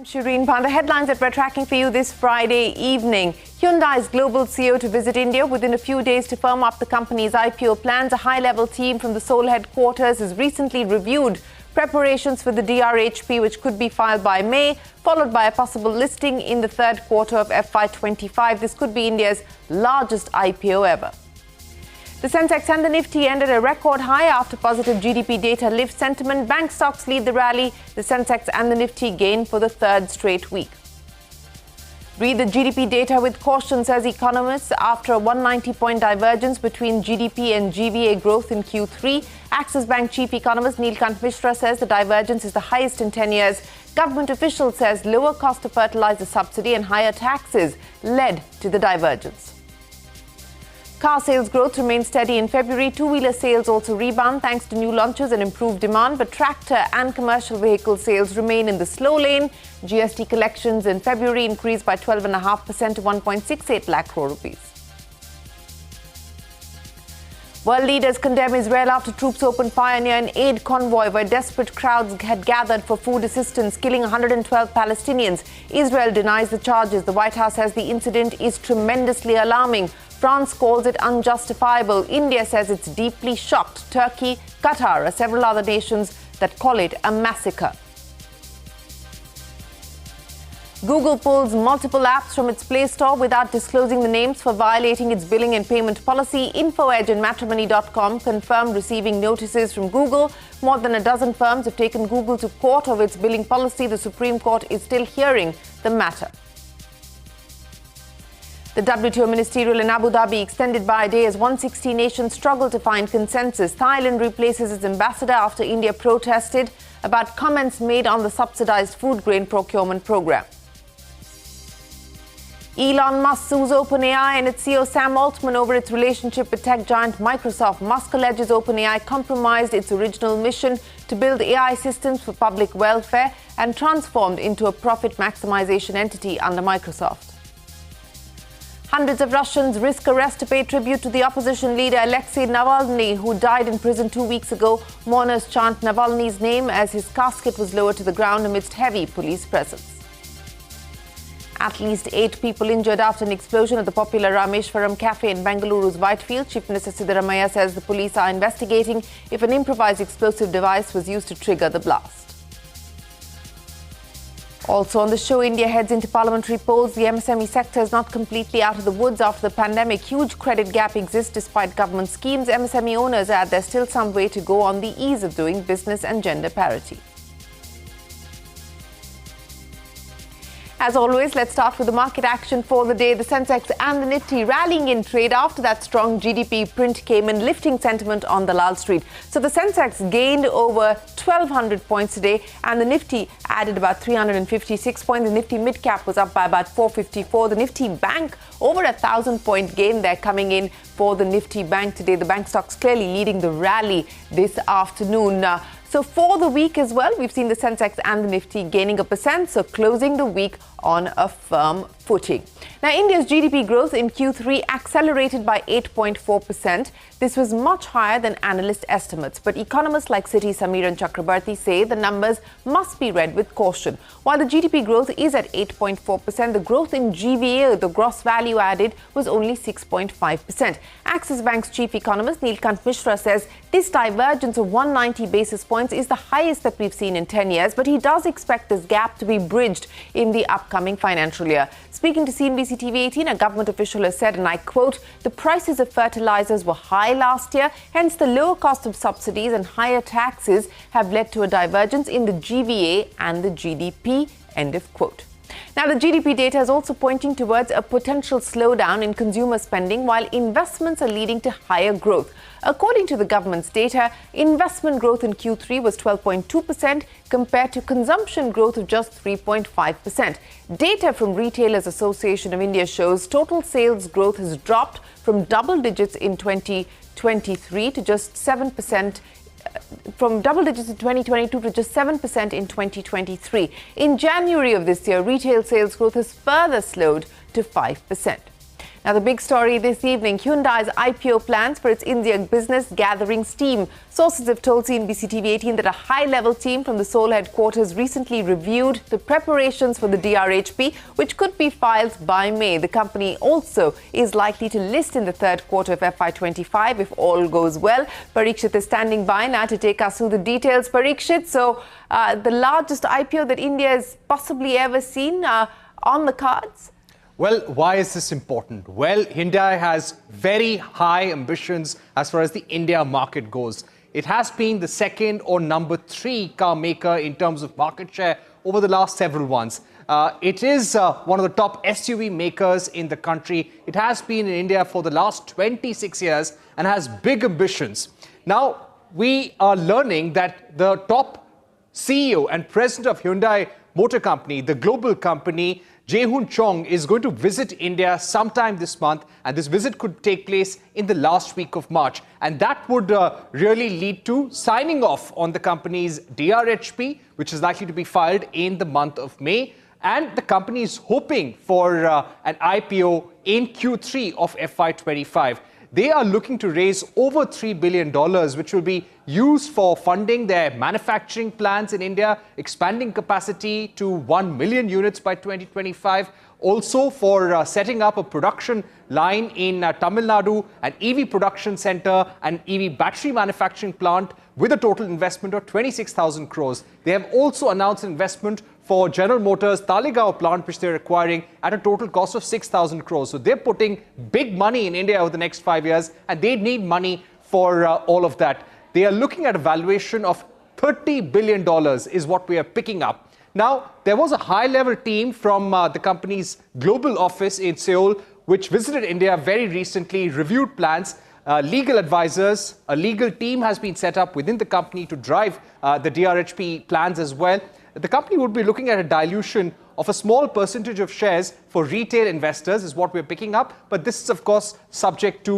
Shireen Pan, the headlines that we're tracking for you this Friday evening. Hyundai's global CEO to visit India within a few days to firm up the company's IPO plans. A high-level team from the Seoul headquarters has recently reviewed preparations for the DRHP, which could be filed by May, followed by a possible listing in the third quarter of FY25. This could be India's largest IPO ever. The Sensex and the Nifty ended a record high after positive GDP data lifts sentiment. Bank stocks lead the rally. The Sensex and the Nifty gain for the third straight week. Read the GDP data with caution, says economists, after a 190-point divergence between GDP and GVA growth in Q3. Axis Bank chief economist Neelkant Mishra says the divergence is the highest in 10 years. Government official says lower cost of fertilizer subsidy and higher taxes led to the divergence. Car sales growth remained steady in February. Two-wheeler sales also rebound thanks to new launches and improved demand. But tractor and commercial vehicle sales remain in the slow lane. GST collections in February increased by 12.5% to 1.68 lakh crore rupees. World leaders condemn Israel after troops opened fire near an aid convoy where desperate crowds had gathered for food assistance, killing 112 Palestinians. Israel denies the charges. The White House says the incident is tremendously alarming. France calls it unjustifiable. India says it's deeply shocked. Turkey, Qatar are several other nations that call it a massacre. Google pulls multiple apps from its Play Store without disclosing the names for violating its billing and payment policy. InfoEdge and Matrimony.com confirmed receiving notices from Google. More than a dozen firms have taken Google to court over its billing policy. The Supreme Court is still hearing the matter. The WTO ministerial in Abu Dhabi extended by a day as 160 nations struggle to find consensus. Thailand replaces its ambassador after India protested about comments made on the subsidized food grain procurement program. Elon Musk sues OpenAI and its CEO Sam Altman over its relationship with tech giant Microsoft. Musk alleges OpenAI compromised its original mission to build AI systems for public welfare and transformed into a profit maximization entity under Microsoft. Hundreds of Russians risk arrest to pay tribute to the opposition leader Alexei Navalny, who died in prison 2 weeks ago. Mourners chant Navalny's name as his casket was lowered to the ground amidst heavy police presence. At least 8 people injured after an explosion at the popular Rameshwaram cafe in Bengaluru's Whitefield. Chief Minister Siddaramaiah says the police are investigating if an improvised explosive device was used to trigger the blast. Also on the show, India heads into parliamentary polls. The MSME sector is not completely out of the woods after the pandemic. Huge credit gap exists despite government schemes. MSME owners add there's still some way to go on the ease of doing business and gender parity. As always, let's start with the market action for the day. The Sensex and the Nifty rallying in trade after that strong GDP print came in, lifting sentiment on Dalal Street. So the Sensex gained over 1,200 points today and the Nifty added about 356 points. The Nifty mid-cap was up by about 454. The Nifty Bank over 1,000-point gain there coming in for the Nifty Bank today. The bank stocks clearly leading the rally this afternoon. So for the week as well, we've seen the Sensex and the Nifty gaining 1%, so closing the week on a firm footing. Now, India's GDP growth in Q3 accelerated by 8.4%. This was much higher than analyst estimates, but economists like Citi, Samir and Chakrabarti say the numbers must be read with caution. While the GDP growth is at 8.4%, the growth in GVA, the gross value added, was only 6.5%. Axis Bank's chief economist Neelkant Mishra says this divergence of 190 basis points is the highest that we've seen in 10 years, but he does expect this gap to be bridged in the upcoming financial year. Speaking to CNBC TV 18, a government official has said, and I quote, the prices of fertilizers were high last year, hence the lower cost of subsidies and higher taxes have led to a divergence in the GVA and the GDP, end of quote. Now, the GDP data is also pointing towards a potential slowdown in consumer spending, while investments are leading to higher growth. According to the government's data, investment growth in Q3 was 12.2% compared to consumption growth of just 3.5%. Data from Retailers Association of India shows total sales growth has dropped from double digits in 2023 to just 7%. From double digits in 2022 to just 7% in 2023. In January of this year, retail sales growth has further slowed to 5%. Now, the big story this evening, Hyundai's IPO plans for its India business gathering steam. Sources have told CNBC TV 18 that a high-level team from the Seoul headquarters recently reviewed the preparations for the DRHP, which could be filed by May. The company also is likely to list in the third quarter of FY25 if all goes well. Parikshit is standing by now to take us through the details. Parikshit, so the largest IPO that India has possibly ever seen on the cards? Well, why is this important? Well, Hyundai has very high ambitions as far as the India market goes. It has been the second or number 3 car maker in terms of market share over the last several months. It is one of the top SUV makers in the country. It has been in India for the last 26 years and has big ambitions. Now, we are learning that the top CEO and president of Hyundai Motor Company, the global company, Jae-hoon Chong, is going to visit India sometime this month, and this visit could take place in the last week of March. And that would really lead to signing off on the company's DRHP, which is likely to be filed in the month of May. And the company is hoping for an IPO in Q3 of FY25. They are looking to raise over $3 billion, which will be used for funding their manufacturing plants in India, expanding capacity to 1 million units by 2025, also for setting up a production line in Tamil Nadu, an EV production center, an EV battery manufacturing plant with a total investment of 26,000 crores. They have also announced an investment for General Motors' Talegaon plant, which they're acquiring at a total cost of 6,000 crores. So they're putting big money in India over the next 5 years, and they need money for all of that. They are looking at a valuation of $30 billion is what we are picking up. Now, there was a high-level team from the company's global office in Seoul, which visited India very recently, reviewed plans. Legal advisors, a legal team has been set up within the company to drive the DRHP plans as well. The company would be looking at a dilution of a small percentage of shares for retail investors is what we're picking up. But this is, of course, subject to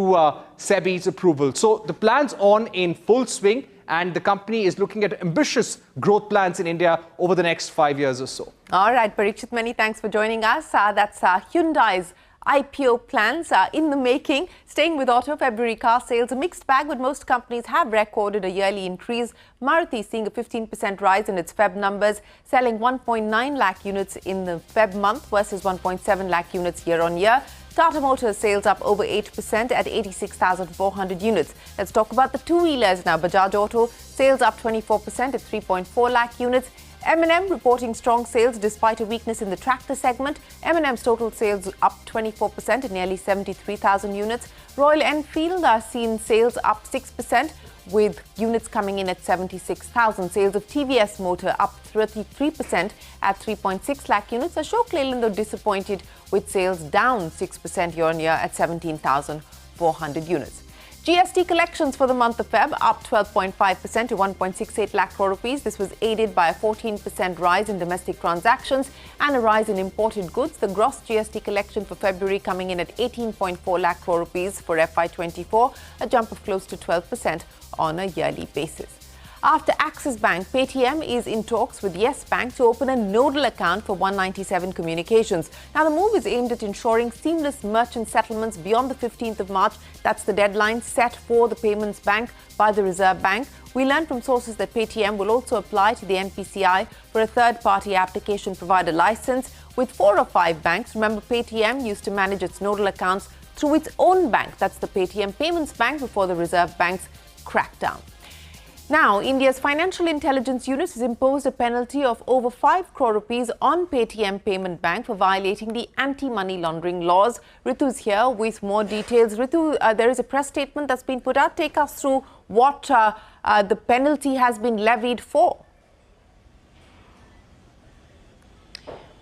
SEBI's approval. So the plan's on in full swing, and the company is looking at ambitious growth plans in India over the next 5 years or so. All right, Parikshit, many thanks for joining us. That's Hyundai's IPO plans in the making. Staying with auto, February car sales, a mixed bag, but most companies have recorded a yearly increase. Maruti seeing a 15% rise in its Feb numbers, selling 1.9 lakh units in the Feb month versus 1.7 lakh units year on year. Tata Motors sales up over 8% at 86,400 units. Let's talk about the two-wheelers now. Bajaj Auto sales up 24% at 3.4 lakh units. M&M reporting strong sales despite a weakness in the tractor segment. M&M's total sales up 24% at nearly 73,000 units. Royal Enfield are seen sales up 6% with units coming in at 76,000. Sales of TVS Motor up 33% at 3.6 lakh units. Ashok Leyland, though, disappointed with sales down 6% year on year at 17,400 units. GST collections for the month of Feb up 12.5% to 1.68 lakh crore rupees. This was aided by a 14% rise in domestic transactions and a rise in imported goods. The gross GST collection for February coming in at 18.4 lakh crore rupees for FY24, a jump of close to 12% on a yearly basis. After Axis Bank, Paytm is in talks with Yes Bank to open a nodal account for 197 Communications. Now, the move is aimed at ensuring seamless merchant settlements beyond the 15th of March. That's the deadline set for the Payments Bank by the Reserve Bank. We learned from sources that Paytm will also apply to the NPCI for a third-party application provider license with 4 or 5 banks. Remember, Paytm used to manage its nodal accounts through its own bank. That's the Paytm Payments Bank before the Reserve Bank's crackdown. Now, India's Financial Intelligence Unit has imposed a penalty of over 5 crore rupees on Paytm Payment Bank for violating the anti-money laundering laws. Ritu's here with more details. Ritu, there is a press statement that's been put out. Take us through what the penalty has been levied for.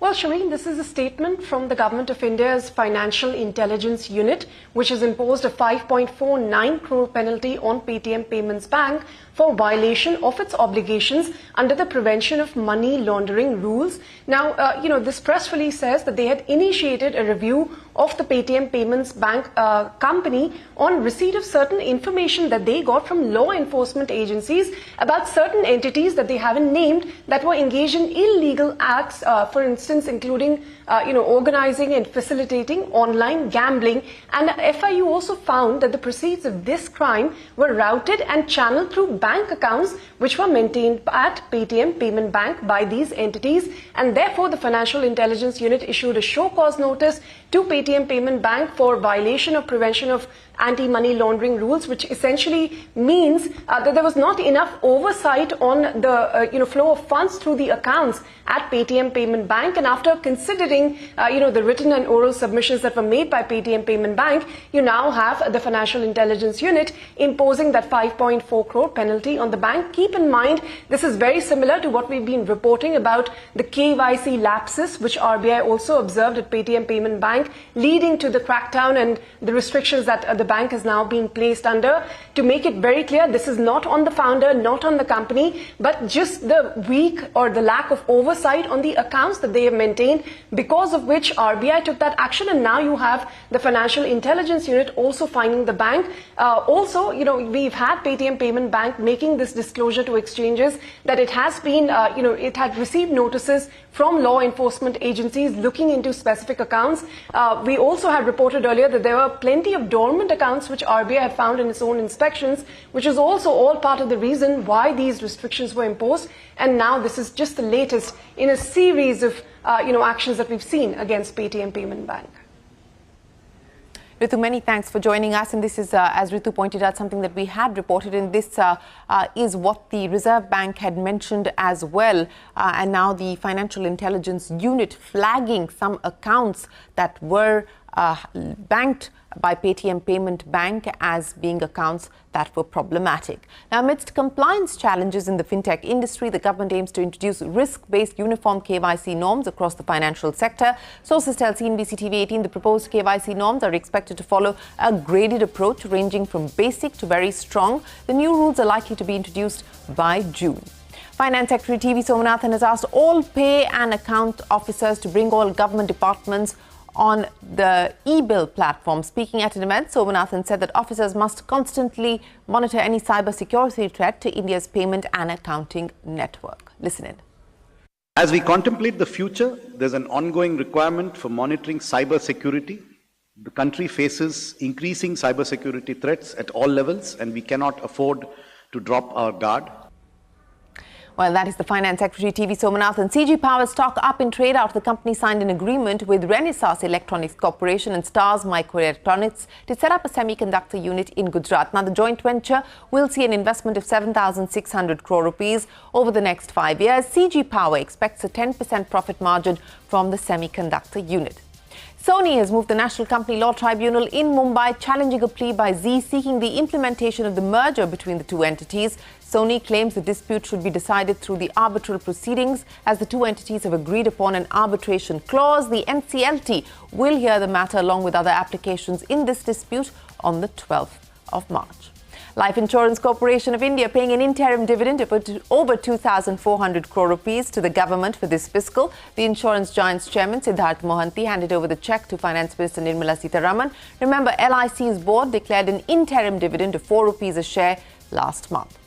Well, Shireen, this is a statement from the Government of India's Financial Intelligence Unit, which has imposed a 5.49 crore penalty on Paytm Payments Bank for violation of its obligations under the Prevention of Money Laundering rules. Now, this press release says that they had initiated a review of the Paytm Payments Bank company on receipt of certain information that they got from law enforcement agencies about certain entities that they haven't named that were engaged in illegal acts, for instance, including organizing and facilitating online gambling. And FIU also found that the proceeds of this crime were routed and channeled through bank accounts which were maintained at Paytm Payment Bank by these entities, and therefore the Financial Intelligence Unit issued a show cause notice to Paytm Payment Bank for violation of prevention of anti-money laundering rules, which essentially means that there was not enough oversight on the flow of funds through the accounts at Paytm Payment Bank. And after considering the written and oral submissions that were made by Paytm Payment Bank, you now have the Financial Intelligence Unit imposing that 5.4 crore penalty on the bank. Keep in mind, this is very similar to what we've been reporting about the KYC lapses, which RBI also observed at Paytm Payment Bank, leading to the crackdown and the restrictions that the bank has now been placed under. To make it very clear, this is not on the founder, not on the company, but just the weak or the lack of oversight on the accounts that they have maintained, because of which RBI took that action. And now you have the Financial Intelligence Unit also fining the bank. We've had Paytm Payment Bank making this disclosure to exchanges that it has been, it had received notices from law enforcement agencies looking into specific accounts. We also had reported earlier that there were plenty of dormant accounts which RBI had found in its own inspections, which is also all part of the reason why these restrictions were imposed. And now this is just the latest in a series of actions that we've seen against Paytm Payment Bank. Ritu, many thanks for joining us. And this is, as Ritu pointed out, something that we had reported. And this is what the Reserve Bank had mentioned as well. And now the Financial Intelligence Unit flagging some accounts that were banked by Paytm Payment Bank as being accounts that were problematic. Now, amidst compliance challenges in the fintech industry, the government aims to introduce risk-based uniform KYC norms across the financial sector. Sources tell CNBC TV 18 the proposed KYC norms are expected to follow a graded approach ranging from basic to very strong. The new rules are likely to be introduced by June. Finance Secretary TV Somanathan has asked all pay and account officers to bring all government departments on the e-bill platform. Speaking at an event, Somanathan said that officers must constantly monitor any cybersecurity threat to India's payment and accounting network. Listen in. As we contemplate the future, there's an ongoing requirement for monitoring cybersecurity. The country faces increasing cybersecurity threats at all levels, and we cannot afford to drop our guard. Well, that is the Finance Secretary TV Somanathan. CG Power stock up in trade after the company signed an agreement with Renesas Electronics Corporation and Stars Microelectronics to set up a semiconductor unit in Gujarat. Now, the joint venture will see an investment of 7,600 crore rupees over the next 5 years. CG Power expects a 10% profit margin from the semiconductor unit. Sony has moved the National Company Law Tribunal in Mumbai, challenging a plea by Zee seeking the implementation of the merger between the two entities. Sony claims the dispute should be decided through the arbitral proceedings as the two entities have agreed upon an arbitration clause. The NCLT will hear the matter along with other applications in this dispute on the 12th of March. Life Insurance Corporation of India paying an interim dividend of over 2,400 crore rupees to the government for this fiscal. The insurance giant's chairman, Siddharth Mohanty, handed over the cheque to Finance Minister Nirmala Sitharaman. Remember, LIC's board declared an interim dividend of 4 rupees a share last month.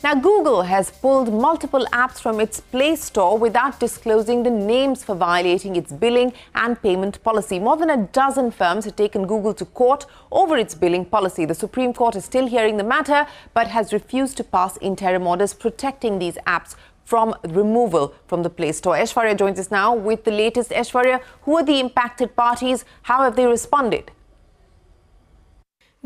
Now, Google has pulled multiple apps from its Play Store without disclosing the names for violating its billing and payment policy. More than a dozen firms have taken Google to court over its billing policy. The Supreme Court is still hearing the matter, but has refused to pass interim orders protecting these apps from removal from the Play Store. Aishwarya joins us now with the latest. Aishwarya, who are the impacted parties? How have they responded?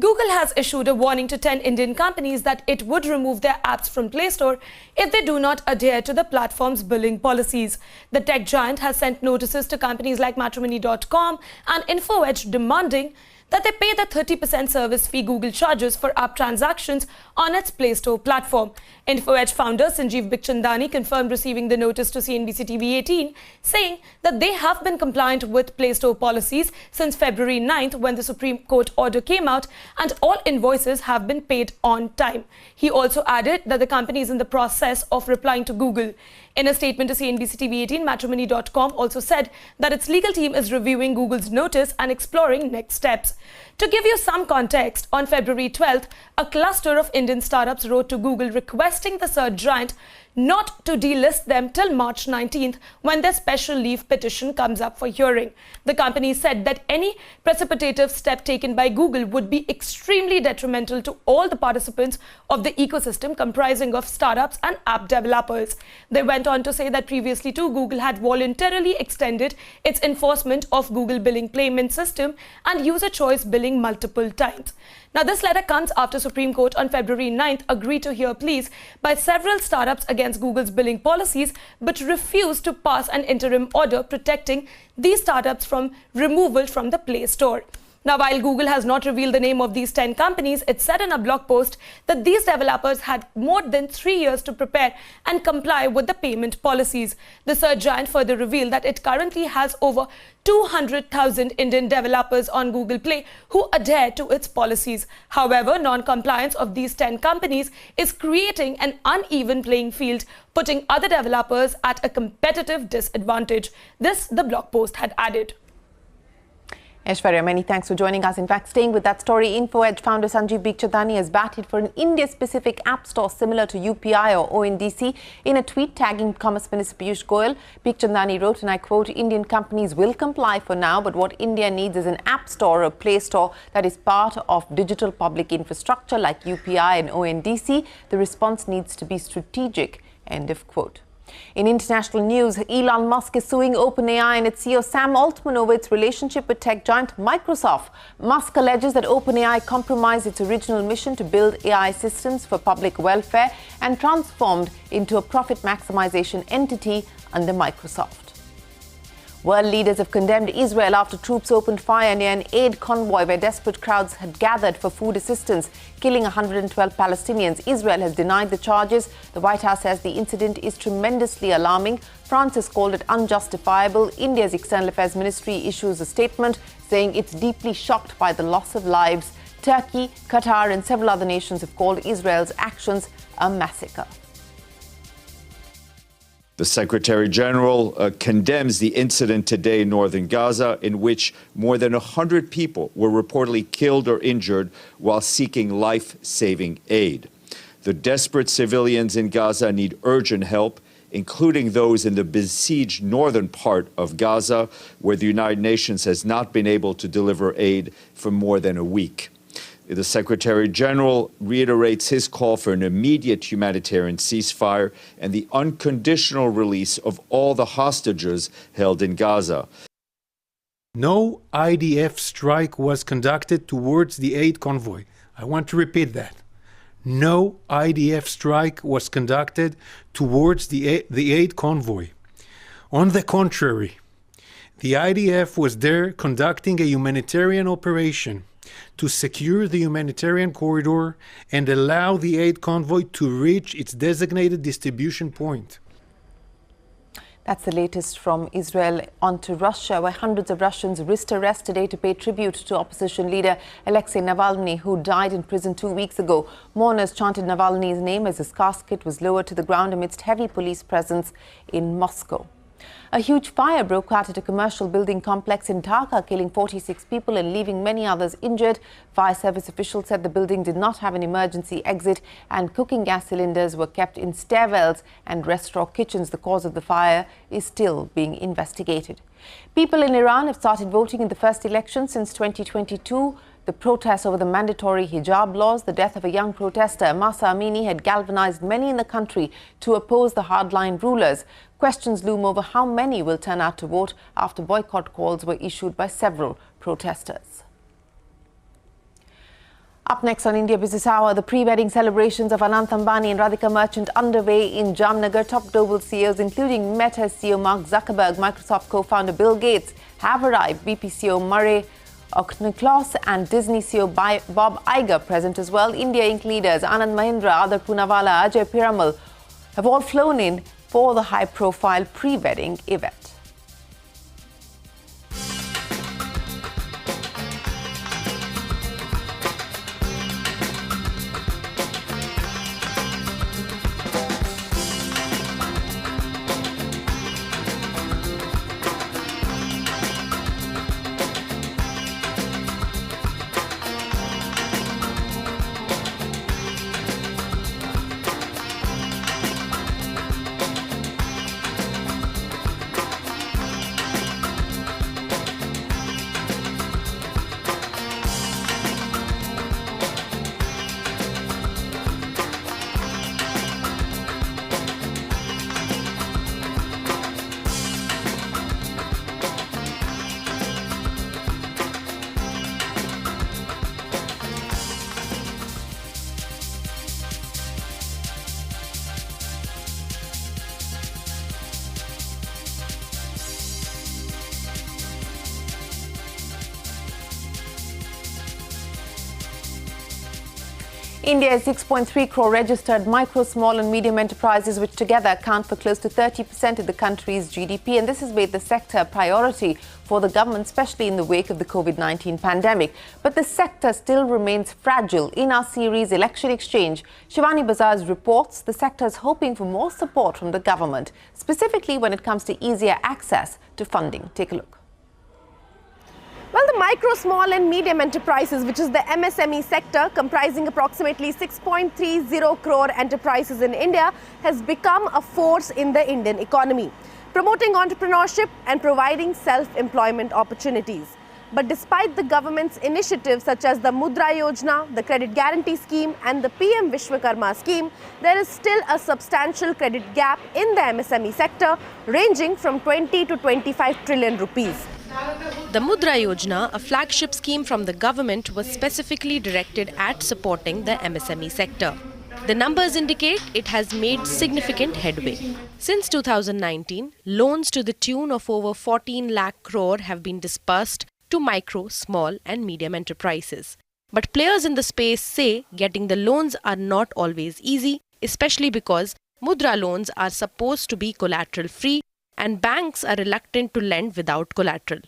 Google has issued a warning to 10 Indian companies that it would remove their apps from Play Store if they do not adhere to the platform's billing policies. The tech giant has sent notices to companies like Matrimony.com and InfoEdge demanding that they pay the 30% service fee Google charges for app transactions on its Play Store platform. InfoEdge founder Sanjeev Bikhchandani confirmed receiving the notice to CNBC TV 18, saying that they have been compliant with Play Store policies since February 9th when the Supreme Court order came out, and all invoices have been paid on time. He also added that the company is in the process of replying to Google. In a statement to CNBC TV18, Matrimony.com also said that its legal team is reviewing Google's notice and exploring next steps. To give you some context, on February 12th, a cluster of Indian startups wrote to Google requesting the search giant not to delist them till March 19th, when their special leave petition comes up for hearing. The company said that any precipitative step taken by Google would be extremely detrimental to all the participants of the ecosystem comprising of startups and app developers. They went on to say that previously too, Google had voluntarily extended its enforcement of Google billing payment system and user choice billing multiple times. Now, this letter comes after Supreme Court on February 9th agreed to hear pleas by several startups against Google's billing policies, but refused to pass an interim order protecting these startups from removal from the Play Store. Now, while Google has not revealed the name of these 10 companies, it said in a blog post that these developers had more than 3 years to prepare and comply with the payment policies. The search giant further revealed that it currently has over 200,000 Indian developers on Google Play who adhere to its policies. However, non-compliance of these 10 companies is creating an uneven playing field, putting other developers at a competitive disadvantage. This, the blog post had added. Aishwarya, many thanks for joining us. In fact, staying with that story, InfoEdge founder Sanjeev Bikhchandani has batted for an India-specific app store similar to UPI or ONDC. In a tweet tagging Commerce Minister Piyush Goyal, Bikhchandani wrote, and I quote, "Indian companies will comply for now, but what India needs is an app store or Play Store that is part of digital public infrastructure like UPI and ONDC. The response needs to be strategic." End of quote. In international news, Elon Musk is suing OpenAI and its CEO Sam Altman over its relationship with tech giant Microsoft. Musk alleges that OpenAI compromised its original mission to build AI systems for public welfare and transformed into a profit maximization entity under Microsoft. World leaders have condemned Israel after troops opened fire near an aid convoy where desperate crowds had gathered for food assistance, killing 112 Palestinians. Israel has denied the charges. The White House says the incident is tremendously alarming. France has called it unjustifiable. India's External Affairs Ministry issues a statement saying it's deeply shocked by the loss of lives. Turkey, Qatar and several other nations have called Israel's actions a massacre. The Secretary General condemns the incident today in northern Gaza, in which more than 100 people were reportedly killed or injured while seeking life-saving aid. The desperate civilians in Gaza need urgent help, including those in the besieged northern part of Gaza, where the United Nations has not been able to deliver aid for more than a week. The Secretary General reiterates his call for an immediate humanitarian ceasefire and the unconditional release of all the hostages held in Gaza. No IDF strike was conducted towards the aid convoy. I want to repeat that. No IDF strike was conducted towards the aid convoy. On the contrary, the IDF was there conducting a humanitarian operation to secure the humanitarian corridor and allow the aid convoy to reach its designated distribution point. That's the latest from Israel. On to Russia, where hundreds of Russians risked arrest today to pay tribute to opposition leader Alexei Navalny, who died in prison 2 weeks ago. Mourners chanted Navalny's name as his casket was lowered to the ground amidst heavy police presence in Moscow. A huge fire broke out at a commercial building complex in Dhaka, killing 46 people and leaving many others injured. Fire service officials said the building did not have an emergency exit and cooking gas cylinders were kept in stairwells and restaurant kitchens. The cause of the fire is still being investigated. People in Iran have started voting in the first election since 2022. The protests over the mandatory hijab laws, the death of a young protester, Mahsa Amini, had galvanized many in the country to oppose the hardline rulers. Questions loom over how many will turn out to vote after boycott calls were issued by several protesters. Up next on India Business Hour, the pre-wedding celebrations of Anant Ambani and Radhika Merchant underway in Jamnagar. Top global CEOs, including Meta CEO Mark Zuckerberg, Microsoft co-founder Bill Gates, have arrived. BP CEO Murray Auchincloss and Disney CEO Bob Iger present as well. India Inc. leaders Anand Mahindra, Adar Poonawalla, Ajay Piramal have all flown in for the high-profile pre-wedding event. India's 6.3 crore registered micro, small and medium enterprises, which together account for close to 30% of the country's GDP. And this has made the sector a priority for the government, especially in the wake of the COVID-19 pandemic. But the sector still remains fragile. In our series Election Exchange, Shivani Bazars reports the sector is hoping for more support from the government, specifically when it comes to easier access to funding. Take a look. Well, the micro, small and medium enterprises, which is the MSME sector, comprising approximately 6.30 crore enterprises in India, has become a force in the Indian economy, promoting entrepreneurship and providing self-employment opportunities. But despite the government's initiatives such as the Mudra Yojana, the Credit Guarantee Scheme and the PM Vishwakarma Scheme, there is still a substantial credit gap in the MSME sector, ranging from 20 to 25 trillion rupees. The Mudra Yojana, a flagship scheme from the government, was specifically directed at supporting the MSME sector. The numbers indicate it has made significant headway. Since 2019, loans to the tune of over 14 lakh crore have been disbursed to micro, small and medium enterprises. But players in the space say getting the loans are not always easy, especially because Mudra loans are supposed to be collateral free and banks are reluctant to lend without collateral.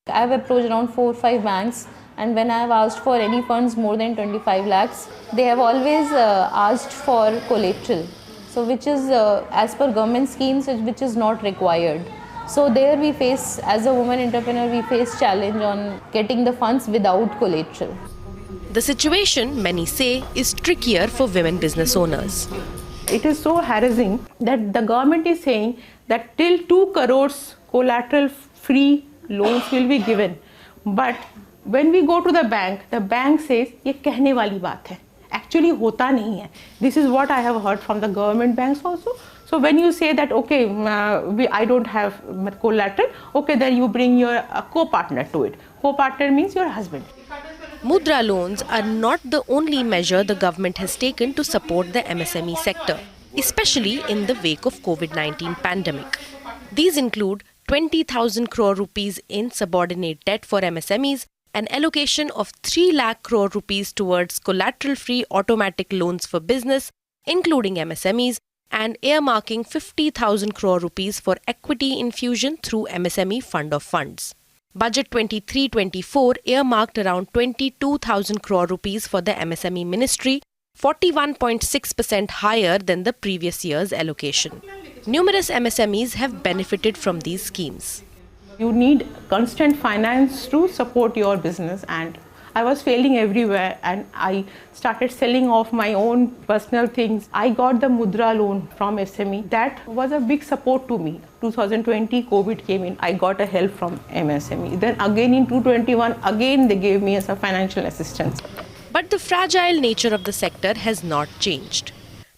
I have approached around 4 or 5 banks, and when I have asked for any funds more than 25 lakhs, they have always asked for collateral, so which is as per government schemes, which is not required. So there we face, as a woman entrepreneur, we face challenge on getting the funds without collateral. The situation, many say, is trickier for women business owners. It is so harassing that the government is saying that till 2 crores collateral free loans will be given. But when we go to the bank says, ये कहने वाली बात है. Actually होता नहीं है. This is what I have heard from the government banks also. So when you say that, okay, I don't have collateral, okay, then you bring your co-partner to it. Co-partner means your husband. Mudra loans are not the only measure the government has taken to support the MSME sector, especially in the wake of COVID-19 pandemic. These include 20,000 crore rupees in subordinate debt for MSMEs, an allocation of 3 lakh crore rupees towards collateral-free automatic loans for business, including MSMEs, and earmarking 50,000 crore rupees for equity infusion through MSME Fund of Funds. Budget 23-24 earmarked around 22,000 crore rupees for the MSME ministry, 41.6% higher than the previous year's allocation. Numerous MSMEs have benefited from these schemes. You need constant finance to support your business, and I was failing everywhere and I started selling off my own personal things. I got the Mudra loan from SME. That was a big support to me. 2020 COVID came in, I got a help from MSME. Then again in 2021, again they gave me as a financial assistance. But the fragile nature of the sector has not changed.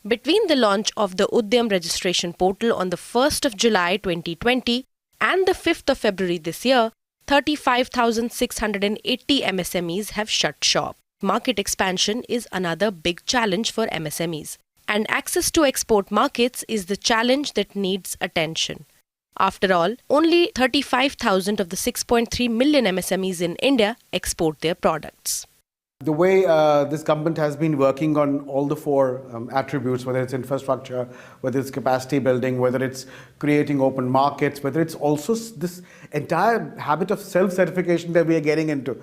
Between the launch of the Udyam registration portal on the 1st of July 2020 and the 5th of February this year, 35,680 MSMEs have shut shop. Market expansion is another big challenge for MSMEs. And access to export markets is the challenge that needs attention. After all, only 35,000 of the 6.3 million MSMEs in India export their products. The way this government has been working on all the 4 attributes, whether it's infrastructure, whether it's capacity building, whether it's creating open markets, whether it's also this entire habit of self-certification that we are getting into,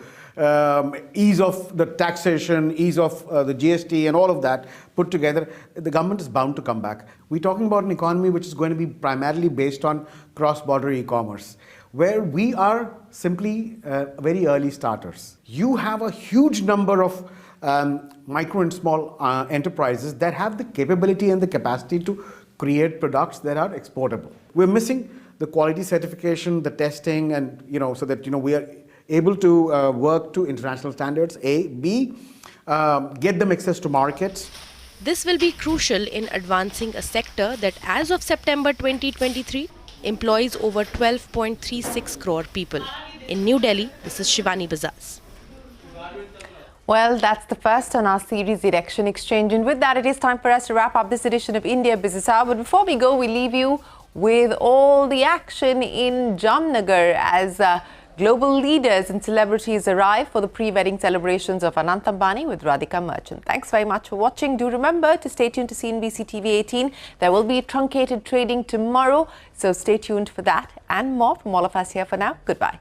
ease of the taxation, ease of the GST and all of that put together, the government is bound to come back. We're talking about an economy which is going to be primarily based on cross-border e-commerce, where we are simply very early starters. You have a huge number of micro and small enterprises that have the capability and the capacity to create products that are exportable. We're missing the quality certification, the testing, and so that we are able to work to international standards. A, B, get them access to markets. This will be crucial in advancing a sector that, as of September 2023, employs over 12.36 crore people. In New Delhi, this is Shivani Bazars. Well, that's the first on our series Election Exchange. And with that, it is time for us to wrap up this edition of India Business Hour. But before we go, we leave you with all the action in Jamnagar as Global leaders and celebrities arrive for the pre-wedding celebrations of Anant Ambani with Radhika Merchant. Thanks very much for watching. Do remember to stay tuned to CNBC TV 18. There will be truncated trading tomorrow, so stay tuned for that and more. From all of us here for now, goodbye.